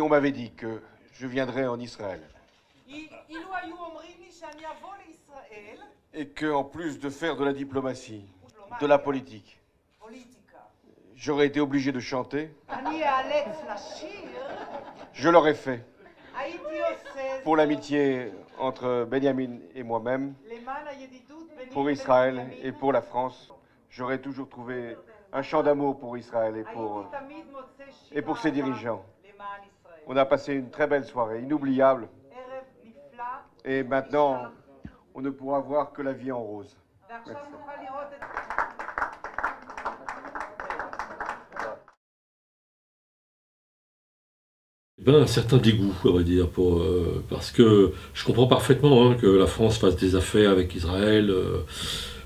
on m'avait dit que je viendrais en Israël. Et que, en plus de faire de la diplomatie, de la politique, j'aurais été obligé de chanter. Je l'aurais fait. Pour l'amitié entre Benjamin et moi-même, pour Israël et pour la France, j'aurais toujours trouvé un chant d'amour pour Israël et pour ses dirigeants. On a passé une très belle soirée, inoubliable. Et maintenant, on ne pourra voir que la vie en rose. Merci. Un certain dégoût, on va dire, parce que je comprends parfaitement que la France fasse des affaires avec Israël.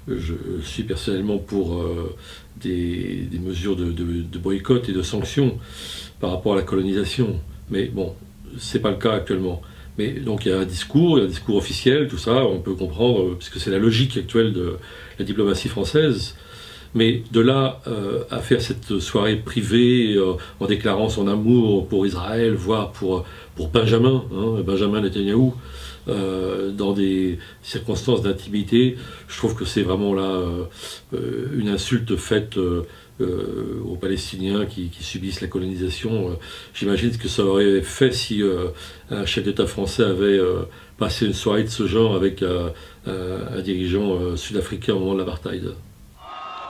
Je suis personnellement pour des mesures de boycott et de sanctions par rapport à la colonisation. Mais bon, c'est pas le cas actuellement. Mais donc il y a un discours officiel, tout ça, on peut comprendre, puisque c'est la logique actuelle de la diplomatie française. Mais de là à faire cette soirée privée en déclarant son amour pour Israël, voire pour Benjamin, Benjamin Netanyahou, dans des circonstances d'intimité, je trouve que c'est vraiment là une insulte faite aux Palestiniens qui subissent la colonisation. J'imagine ce que ça aurait fait si un chef d'État français avait passé une soirée de ce genre avec un dirigeant sud-africain au moment de l'apartheid.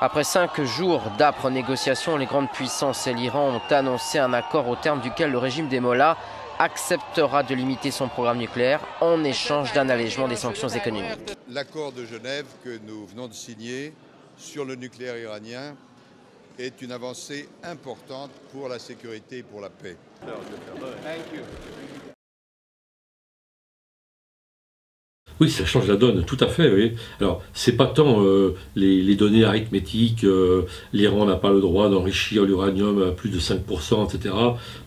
Après 5 jours d'âpres négociations, les grandes puissances et l'Iran ont annoncé un accord au terme duquel le régime des Mollahs acceptera de limiter son programme nucléaire en échange d'un allègement des sanctions économiques. L'accord de Genève que nous venons de signer sur le nucléaire iranien est une avancée importante pour la sécurité et pour la paix. Oui, ça change la donne, tout à fait, oui. Alors, c'est pas tant les données arithmétiques, l'Iran n'a pas le droit d'enrichir l'uranium à plus de 5%, etc.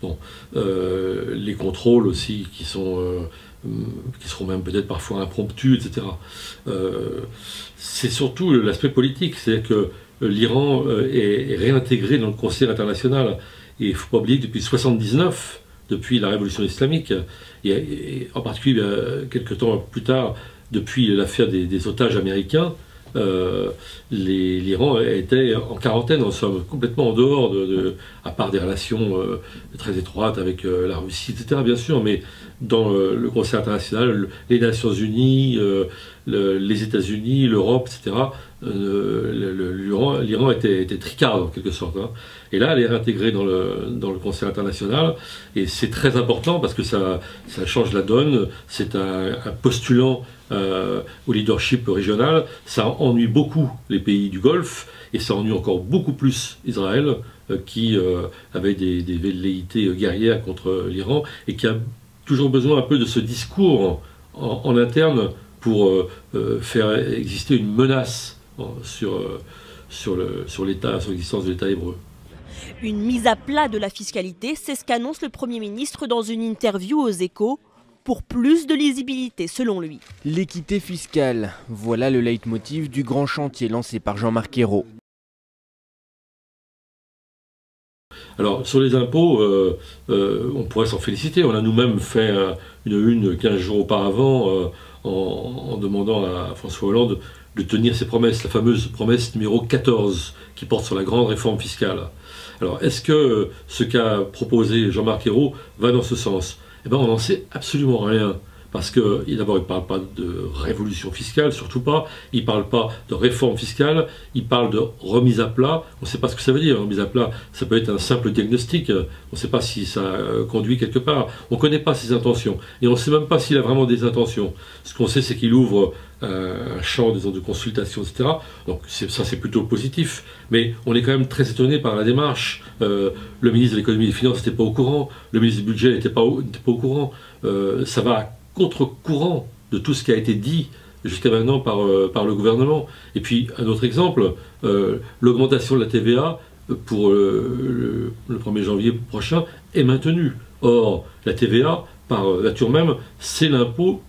Bon, les contrôles aussi qui seront même peut-être parfois impromptus, etc. C'est surtout l'aspect politique, c'est-à-dire que l'Iran est réintégré dans le concert international. Et il ne faut pas oublier que depuis 1979, depuis la révolution islamique, et en particulier quelques temps plus tard, depuis l'affaire des otages américains, l'Iran était en quarantaine, en somme, complètement en dehors, à part des relations très étroites avec la Russie, etc. bien sûr, mais dans le concert international, les Nations Unies, les États-Unis, l'Europe, etc., l'Iran était tricard en quelque sorte. Et là, elle est réintégrée dans le concert international, et c'est très important parce que ça change la donne. C'est un postulant au leadership régional. Ça ennuie beaucoup les pays du Golfe, et ça ennuie encore beaucoup plus Israël, qui avait des velléités guerrières contre l'Iran, et qui a toujours besoin un peu de ce discours en interne pour faire exister une menace sur l'existence de l'État hébreu. Une mise à plat de la fiscalité, c'est ce qu'annonce le Premier ministre dans une interview aux Échos, pour plus de lisibilité selon lui. L'équité fiscale, voilà le leitmotiv du grand chantier lancé par Jean-Marc Ayrault. Alors, sur les impôts, on pourrait s'en féliciter. On a nous-mêmes fait une 15 jours auparavant en demandant à François Hollande de tenir ses promesses, la fameuse promesse numéro 14 qui porte sur la grande réforme fiscale. Alors, est-ce que ce qu'a proposé Jean-Marc Ayrault va dans ce sens? Eh bien, on n'en sait absolument rien. Parce que, d'abord, il ne parle pas de révolution fiscale, surtout pas. Il ne parle pas de réforme fiscale. Il parle de remise à plat. On ne sait pas ce que ça veut dire, remise à plat. Ça peut être un simple diagnostic. On ne sait pas si ça conduit quelque part. On ne connaît pas ses intentions. Et on ne sait même pas s'il a vraiment des intentions. Ce qu'on sait, c'est qu'il ouvre un champ de consultation, etc. Donc ça, c'est plutôt positif. Mais on est quand même très étonné par la démarche. Le ministre de l'économie et des finances n'était pas au courant. Le ministre du budget n'était pas au courant. Ça va contre-courant de tout ce qui a été dit jusqu'à maintenant par le gouvernement. Et puis, un autre exemple, l'augmentation de la TVA pour le 1er janvier prochain est maintenue. Or, la TVA, par nature même, c'est l'impôt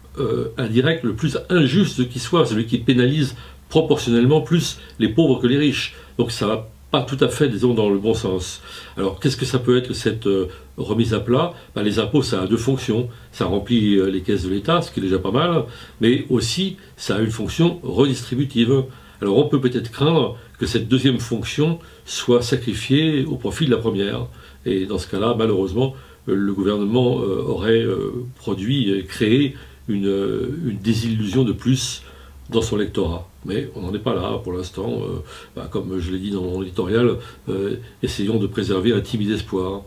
indirect le plus injuste qui soit, celui qui pénalise proportionnellement plus les pauvres que les riches. Donc ça va pas tout à fait, disons, dans le bon sens. Alors, qu'est-ce que ça peut être cette remise à plat? Les impôts, ça a deux fonctions. Ça remplit les caisses de l'État, ce qui est déjà pas mal, mais aussi, ça a une fonction redistributive. Alors, on peut peut-être craindre que cette deuxième fonction soit sacrifiée au profit de la première. Et dans ce cas-là, malheureusement, le gouvernement aurait créé une désillusion de plus dans son lectorat. Mais on n'en est pas là pour l'instant. Comme je l'ai dit dans mon éditorial, essayons de préserver un timide espoir.